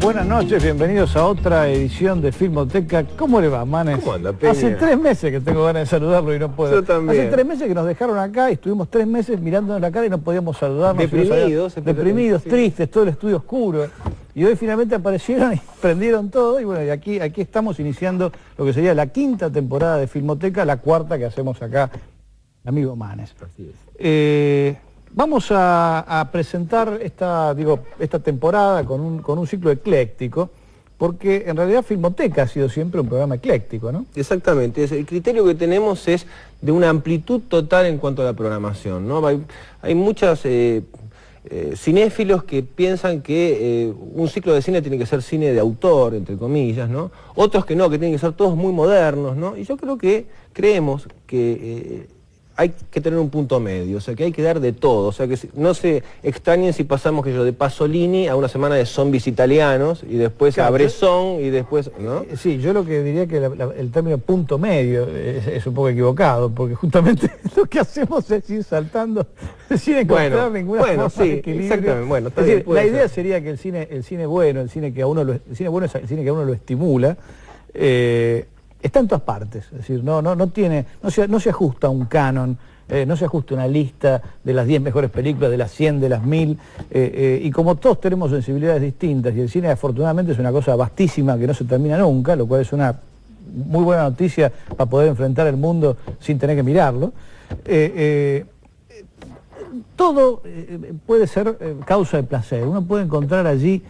buenas noches, bienvenidos a otra edición de Filmoteca. ¿Cómo le va, Manes? ¿Cómo anda, Peña? Hace 3 meses que tengo ganas de saludarlo y no puedo. Yo también. Hace 3 meses que nos dejaron acá y estuvimos 3 meses mirándonos la cara y no podíamos saludarnos. Deprimidos, sí. tristes, todo el estudio oscuro. Y hoy finalmente aparecieron y prendieron todo y bueno, y aquí estamos iniciando lo que sería la 5ª temporada de Filmoteca, la 4ª que hacemos acá, amigo Manes. Así es. Vamos a presentar esta temporada con un ciclo ecléctico, porque en realidad Filmoteca ha sido siempre un programa ecléctico, ¿no? Exactamente, el criterio que tenemos es de una amplitud total en cuanto a la programación, ¿no? Hay muchos cinéfilos que piensan que un ciclo de cine tiene que ser cine de autor, entre comillas, ¿no? Otros que no, que tienen que ser todos muy modernos, ¿no? Y yo creemos que hay que tener un punto medio, o sea que hay que dar de todo, o sea que no se extrañen si pasamos de Pasolini a una semana de zombies italianos y después claro, a Bresson y después, ¿no? Sí, yo lo que diría que el término punto medio es un poco equivocado, porque justamente lo que hacemos es ir saltando sin encontrar ninguna forma de equilibrio. Exactamente, bueno, es decir, la idea sería que el cine bueno, el cine que a uno lo estimula, está en todas partes, es decir, no se ajusta a un canon, no se ajusta a una lista de las 10 mejores películas, de las 100, de las 1000, y como todos tenemos sensibilidades distintas, y el cine afortunadamente es una cosa vastísima que no se termina nunca, lo cual es una muy buena noticia para poder enfrentar el mundo sin tener que mirarlo, todo puede ser causa de placer, uno puede encontrar allí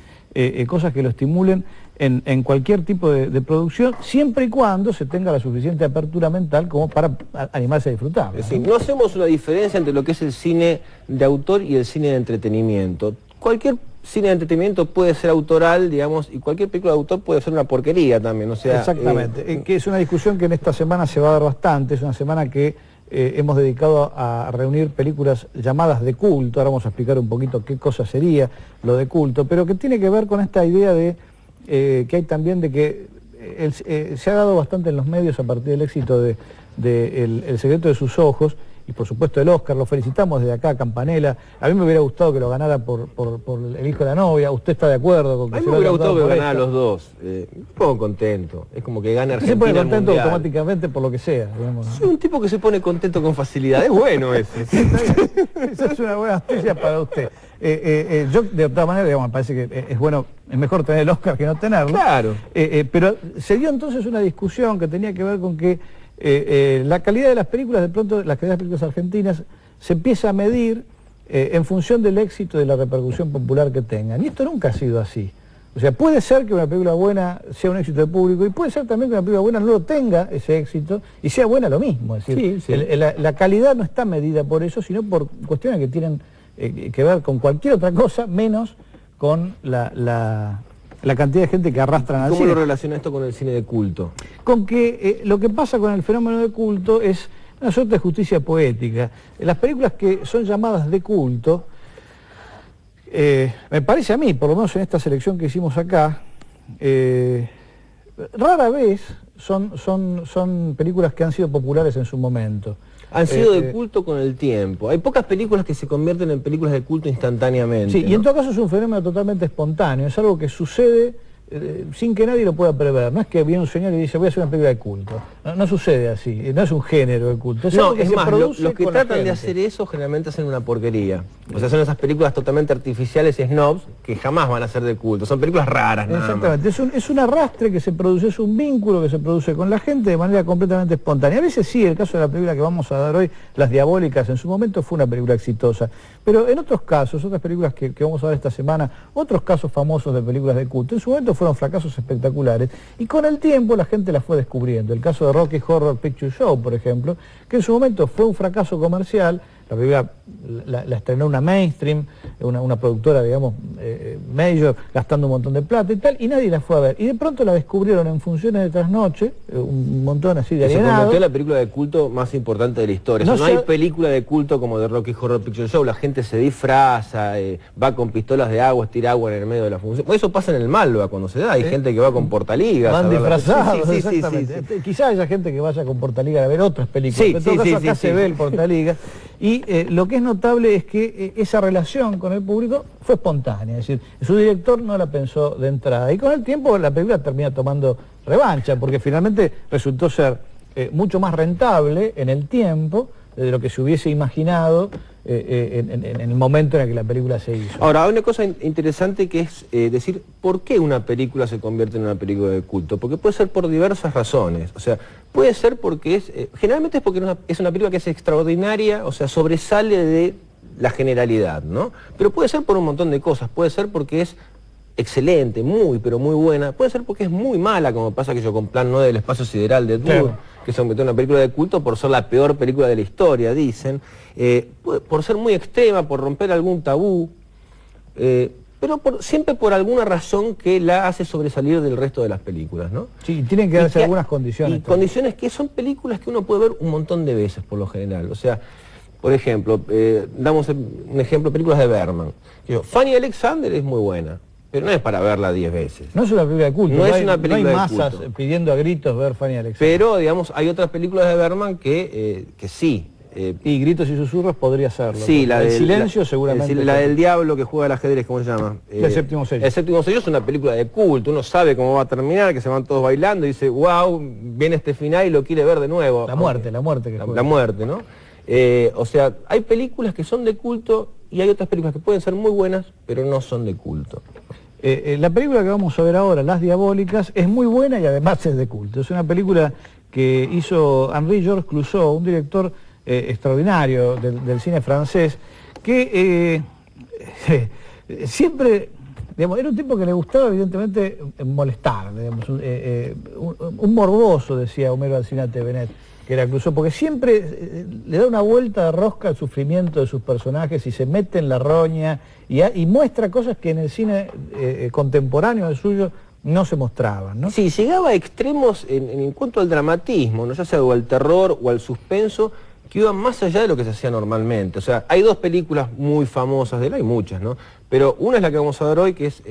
cosas que lo estimulen en cualquier tipo de producción, siempre y cuando se tenga la suficiente apertura mental como para animarse a disfrutar, ¿no? Es decir, no hacemos una diferencia entre lo que es el cine de autor y el cine de entretenimiento. Cualquier cine de entretenimiento puede ser autoral, digamos, y cualquier película de autor puede ser una porquería también, o sea... Exactamente, que es una discusión que en esta semana se va a dar bastante, es una semana que hemos dedicado a reunir películas llamadas de culto, ahora vamos a explicar un poquito qué cosa sería lo de culto, pero que tiene que ver con esta idea de que hay también de que se ha dado bastante en los medios a partir del éxito de El secreto de sus ojos, y por supuesto el Oscar, lo felicitamos desde acá, Campanella. A mí me hubiera gustado que lo ganara por El hijo de la novia. ¿Usted está de acuerdo con que a mí me hubiera gustado que lo ganara los dos? Me pongo contento, es como que gana Argentina. Se pone contento automáticamente por lo que sea, digamos, ¿no? Soy un tipo que se pone contento con facilidad, es bueno ese. Esa es una buena noticia para usted. Yo de otra manera, digamos, me parece que es bueno, es mejor tener el Oscar que no tenerlo. Claro. Pero se dio entonces una discusión que tenía que ver con que la calidad de las películas, de pronto la calidad de las películas argentinas se empieza a medir en función del éxito y de la repercusión popular que tengan. Y esto nunca ha sido así. O sea, puede ser que una película buena sea un éxito de público y puede ser también que una película buena no lo tenga ese éxito y sea buena lo mismo. Es decir, sí. La calidad no está medida por eso, sino por cuestiones que tienen que ver con cualquier otra cosa, menos con la cantidad de gente que arrastran al cine. ¿Cómo lo relaciona esto con el cine de culto? Con que lo que pasa con el fenómeno de culto es una suerte de justicia poética. Las películas que son llamadas de culto, me parece a mí, por lo menos en esta selección que hicimos acá, rara vez son películas que han sido populares en su momento. Han sido de culto con el tiempo. Hay pocas películas que se convierten en películas de culto instantáneamente. Sí, ¿no? Y en todo caso es un fenómeno totalmente espontáneo, es algo que sucede sin que nadie lo pueda prever. No es que viene un señor y dice voy a hacer una película de culto. No sucede así, no es un género de culto. Es algo que se produce los que con la tratan de gente. hacer eso generalmente hacen una porquería. O sea, son esas películas totalmente artificiales y snobs que jamás van a ser de culto. Son películas raras, nada Exactamente, es un arrastre que se produce, es un vínculo que se produce con la gente de manera completamente espontánea. A veces sí, el caso de la película que vamos a dar hoy, Las Diabólicas, en su momento fue una película exitosa. Pero en otros casos, otras películas que vamos a ver esta semana, otros casos famosos de películas de culto, en su momento fueron fracasos espectaculares. Y con el tiempo la gente las fue descubriendo. El caso de Rocky Horror Picture Show, por ejemplo, que en su momento fue un fracaso comercial. La película la estrenó una mainstream, una productora, digamos, major, gastando un montón de plata y tal, y nadie la fue a ver. Y de pronto la descubrieron en funciones de trasnoche, un montón así de alienados. Se convirtió en la película de culto más importante de la historia. No hay película de culto como de Rocky Horror Picture Show. La gente se disfraza, va con pistolas de agua, tira agua en el medio de la función. Eso pasa en el Malva cuando se da. Hay gente que va con portaligas. Van disfrazados, sí, exactamente. Quizá haya gente que vaya con portaligas a ver otras películas. Sí, pero en todo caso acá se ve el portaligas. Y lo que es notable es que esa relación con el público fue espontánea, es decir, su director no la pensó de entrada. Y con el tiempo la película termina tomando revancha, porque finalmente resultó ser mucho más rentable en el tiempo de lo que se hubiese imaginado en el momento en el que la película se hizo. Ahora, hay una cosa interesante que es decir, ¿por qué una película se convierte en una película de culto? Porque puede ser por diversas razones. O sea, puede ser porque generalmente es porque es una película que es extraordinaria, o sea, sobresale de la generalidad, ¿no? Pero puede ser por un montón de cosas. Puede ser porque es excelente, pero muy buena. Puede ser porque es muy mala, como pasa que yo con Plan 9 del Espacio Sideral de Ed Wood, claro, que se convirtió en una película de culto por ser la peor película de la historia, dicen. Por ser muy extrema, por romper algún tabú, pero siempre por alguna razón que la hace sobresalir del resto de las películas, ¿no? Sí, tienen que darse algunas condiciones. Y condiciones que son películas que uno puede ver un montón de veces, por lo general. O sea, por ejemplo, damos un ejemplo, películas de Bergman. Fanny Alexander es muy buena, pero no es para verla 10 veces. No es una película de culto, no es una película no hay masas pidiendo a gritos ver Fanny Alexander. Pero, digamos, hay otras películas de Bergman que sí. Y Gritos y Susurros podría serlo. Sí, El Silencio seguramente. La del diablo que juega al ajedrez, ¿cómo se llama? El Séptimo Sello. El Séptimo Sello es una película de culto, uno sabe cómo va a terminar, que se van todos bailando y dice, wow, viene este final y lo quiere ver de nuevo. La muerte que juega. La muerte, ¿no? O sea, hay películas que son de culto y hay otras películas que pueden ser muy buenas, pero no son de culto. La película que vamos a ver ahora, Las Diabólicas, es muy buena y además es de culto. Es una película que hizo Henri-Georges Clouzot, un director extraordinario del cine francés, que siempre, digamos, era un tipo que le gustaba evidentemente molestar, digamos, un morboso, decía Homero Alcinate Benet, que era Clouzot, porque siempre le da una vuelta de rosca al sufrimiento de sus personajes y se mete en la roña y muestra cosas que en el cine contemporáneo del suyo no se mostraban, ¿no? Sí, llegaba a extremos en cuanto al dramatismo, ¿no? Ya sea o al terror o al suspenso, que iban más allá de lo que se hacía normalmente. O sea, hay dos películas muy famosas de él, hay muchas, ¿no? Pero una es la que vamos a ver hoy, que es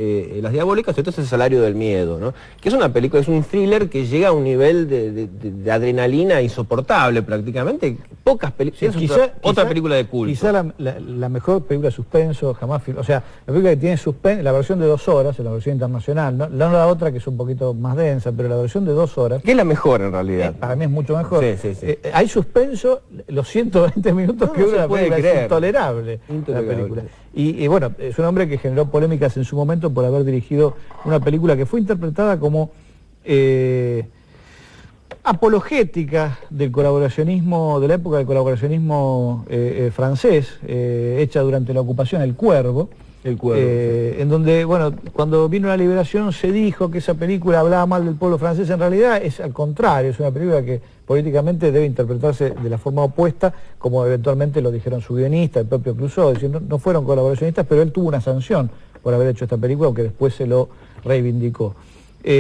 Las Diabólicas, y otra es El Salario del Miedo, ¿no? Que es una película, es un thriller que llega a un nivel de adrenalina insoportable prácticamente. Pocas películas, sí, otra película de culto. Quizá la mejor película de suspenso jamás, o sea, la película que tiene suspenso, la versión de 2 horas, la versión internacional, no la otra que es un poquito más densa, pero la versión de 2 horas... Que es la mejor en realidad. Para mí es mucho mejor. Sí. Hay suspenso, los 120 minutos que dura la película, es intolerable la película. Y bueno, es un hombre que generó polémicas en su momento por haber dirigido una película que fue interpretada como apologética del colaboracionismo, de la época del colaboracionismo francés, hecha durante la ocupación, El Cuervo. Sí. En donde, bueno, cuando vino la liberación se dijo que esa película hablaba mal del pueblo francés. En realidad es al contrario, es una película que políticamente debe interpretarse de la forma opuesta, como eventualmente lo dijeron su guionista, el propio Clouzot, es decir, no fueron colaboracionistas, pero él tuvo una sanción por haber hecho esta película, aunque después se lo reivindicó.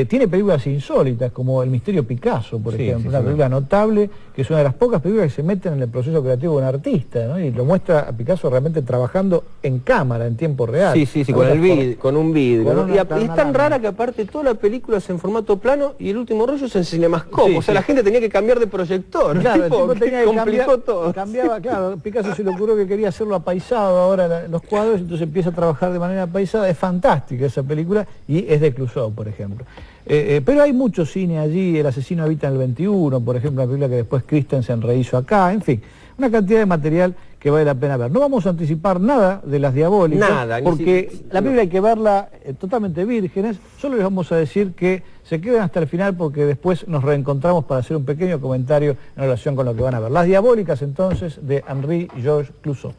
Tiene películas insólitas, como El Misterio Picasso, por ejemplo, una película notable, que es una de las pocas películas que se meten en el proceso creativo de un artista, ¿no? Y lo muestra a Picasso realmente trabajando en cámara, en tiempo real. Sí, con un vidrio. ¿No? Y es tan rara que aparte toda la película es en formato plano y el último rollo es en Cinemascope, o sea, la gente tenía que cambiar de proyector. Claro, tipo, el tipo tenía que complicó todo. Cambiaba, claro, Picasso se le ocurrió que quería hacerlo apaisado ahora los cuadros, entonces empieza a trabajar de manera apaisada. Es fantástica esa película y es de Clouzot, por ejemplo. Pero hay mucho cine allí, El asesino habita en el 21, por ejemplo, una película que después Christensen rehizo acá, en fin, una cantidad de material que vale la pena ver. No vamos a anticipar nada de Las Diabólicas, porque la película hay que verla totalmente vírgenes. Solo les vamos a decir que se queden hasta el final porque después nos reencontramos para hacer un pequeño comentario en relación con lo que van a ver. Las Diabólicas, entonces, de Henri-Georges Clouzot.